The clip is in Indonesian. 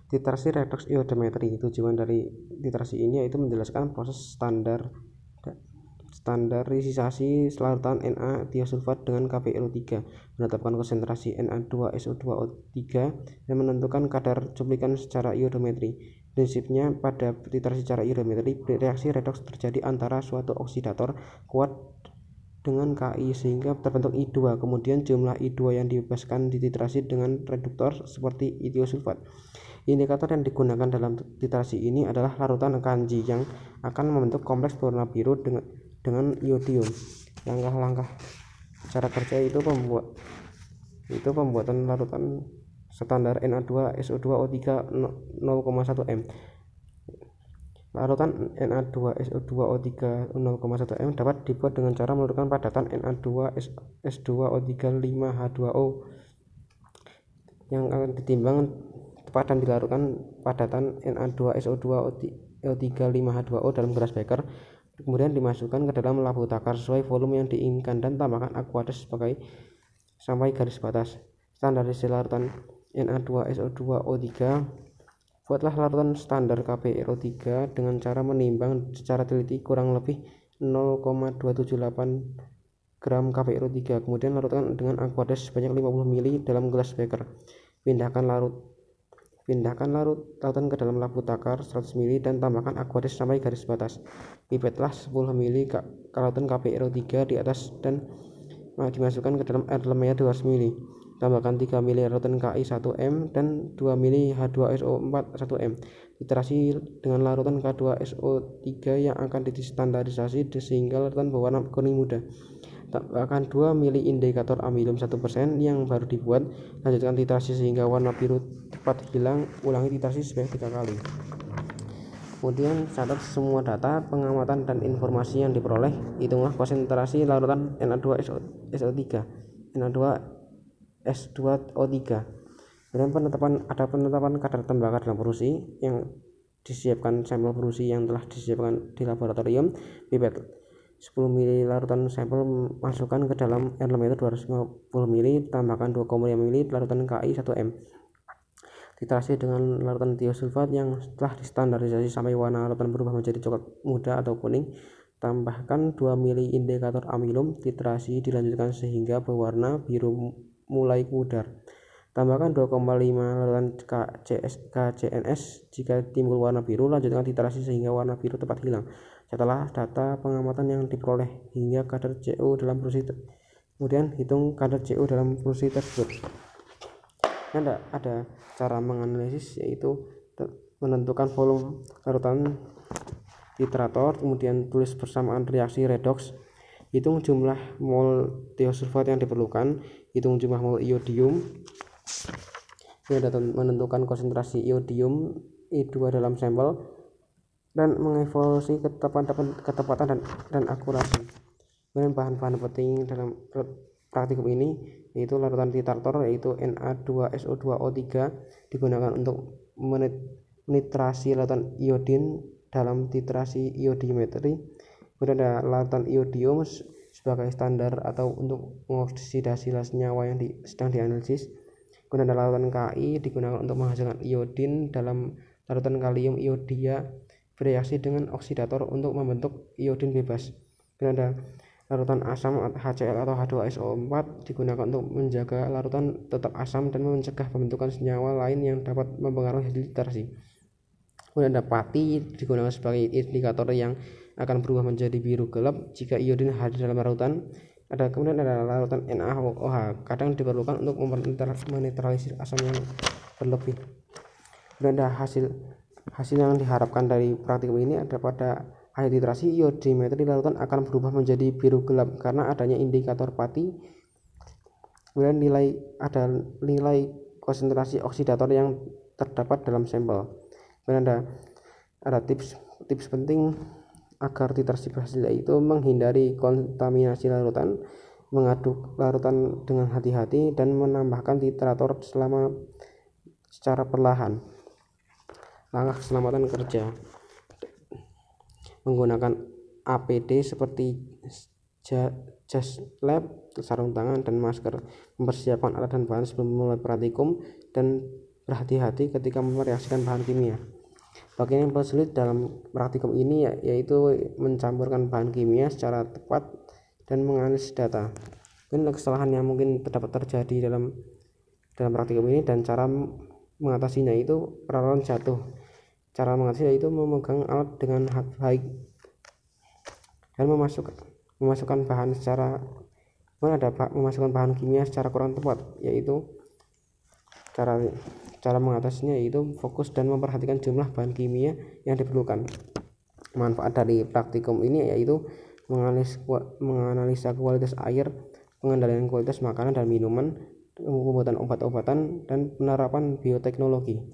Titrasi redoks iodometri. Tujuan dari titrasi ini yaitu menjelaskan proses standarisasi larutan Na-tiosulfat dengan KpRO3, menetapkan konsentrasi Na2SO2O3, dan menentukan kadar cuplikan secara iodometri. Prinsipnya, pada titrasi secara iodometri, reaksi redoks terjadi antara suatu oksidator kuat dengan Ki sehingga terbentuk I2. Kemudian jumlah I2 yang dibebaskan dititrasi dengan reduktor seperti tiosulfat. Indikator yang digunakan dalam titrasi ini adalah larutan kanji yang akan membentuk kompleks berwarna biru dengan iodium. Langkah-langkah cara kerja itu pembuatan larutan standar Na2SO2O3 0,1 m. Larutan Na2SO2O3 0,1 m dapat dibuat dengan cara melakukan padatan Na2S2O3 5H2O yang akan ditimbang tepat dan dilakukan padatan Na2SO2O3 5H2O dalam gelas beker, kemudian dimasukkan ke dalam labu takar sesuai volume yang diinginkan dan tambahkan aqueous sampai garis batas. Standarisasi larutan Na2SO2O3. Buatlah larutan standar KpRO3 dengan cara menimbang secara teliti kurang lebih 0,278 gram KpRO3, kemudian larutkan dengan aqueous sebanyak 50 ml dalam gelas beker. Pindahkan larutan ke dalam labu takar 100 ml dan tambahkan aqueous sampai garis batas. Pipetlah 10 ml larutan KpRO3 di atas dan dimasukkan ke dalam air lemnya 200 ml. Tambahkan 3 ml larutan Ki 1m dan 2 ml H2SO4 1m. Titrasi dengan larutan K2SO3 yang akan distandarisasi sehingga larutan berwarna kuning muda. Tambahkan 2 ml indikator amilum 1% yang baru dibuat. Lanjutkan titrasi sehingga warna biru tepat hilang. Ulangi titrasi sebanyak 3 kali. Kemudian catat semua data, pengamatan, dan informasi yang diperoleh. Hitunglah konsentrasi larutan Na2SO3, Na2S2O3. Kemudian penetapan kadar tembaga dalam produksi yang disiapkan sampel produksi yang telah disiapkan di laboratorium. Pipet 10 ml larutan sampel masukkan ke dalam air lemnya 250 ml, tambahkan 2,5 ml larutan Ki 1m. Titrasi dengan larutan tiosulfat yang telah distandarisasi sampai warna larutan berubah menjadi coklat muda atau kuning. Tambahkan 2 ml indikator amilum. Titrasi dilanjutkan sehingga berwarna biru mulai pudar. Tambahkan 2,5 larutan KCNS. Jika timbul warna biru, lanjutkan titrasi sehingga warna biru tepat hilang. Setelah data pengamatan yang diperoleh hingga kadar CO dalam produksi, kemudian hitung kadar CO dalam produksi tersebut. Ada cara menganalisis, yaitu menentukan volume larutan titrator, kemudian tulis persamaan reaksi redoks, hitung jumlah mol tiosulfat yang diperlukan, hitung jumlah mol iodium, menentukan konsentrasi iodium I2 dalam sampel, dan mengevaluasi ketepatan dan akurasi. Kemudian bahan-bahan penting dalam praktikum ini yaitu larutan titrator, yaitu Na2SO2O3 digunakan untuk menitrasi larutan iodin dalam titrasi iodiometri. Kemudian ada larutan iodium sebagai standar atau untuk mengoksidasi senyawa yang sedang dianalisis. Kemudian ada larutan Ki digunakan untuk menghasilkan iodin dalam larutan kalium iodia bereaksi dengan oksidator untuk membentuk iodin bebas. Kemudian ada larutan asam HCl atau H2SO4 digunakan untuk menjaga larutan tetap asam dan mencegah pembentukan senyawa lain yang dapat mempengaruhi hasil titrasi. Kemudian ada pati digunakan sebagai indikator yang akan berubah menjadi biru gelap jika iodin hadir dalam larutan. Kemudian ada larutan NaOH, kadang diperlukan untuk menetralisir asam yang berlebih. Kemudian ada hasil yang diharapkan dari praktikum ini ada pada akhir titrasi iodiometri larutan akan berubah menjadi biru gelap karena adanya indikator pati. Kemudian ada nilai konsentrasi oksidator yang terdapat dalam sampel. Kemudian ada tips penting agar titrasi berhasil, yaitu menghindari kontaminasi larutan, mengaduk larutan dengan hati-hati, dan menambahkan titrator secara perlahan. Langkah keselamatan kerja: menggunakan APD seperti jas lab, sarung tangan, dan masker, mempersiapkan alat dan bahan sebelum memulai praktikum, dan berhati-hati ketika mereaksikan bahan kimia. Bagian yang paling sulit dalam praktikum ini yaitu mencampurkan bahan kimia secara tepat dan menganalisis data. Ini kesalahan yang mungkin dapat terjadi dalam praktikum ini, dan cara mengatasinya itu peralatan jatuh. Cara mengatasinya itu memegang alat dengan baik dan memasukkan bahan kimia secara kurang tepat, yaitu cara mengatasinya yaitu fokus dan memperhatikan jumlah bahan kimia yang diperlukan. Manfaat dari praktikum ini yaitu menganalisa kualitas air, pengendalian kualitas makanan dan minuman, pembuatan obat-obatan, dan penerapan bioteknologi.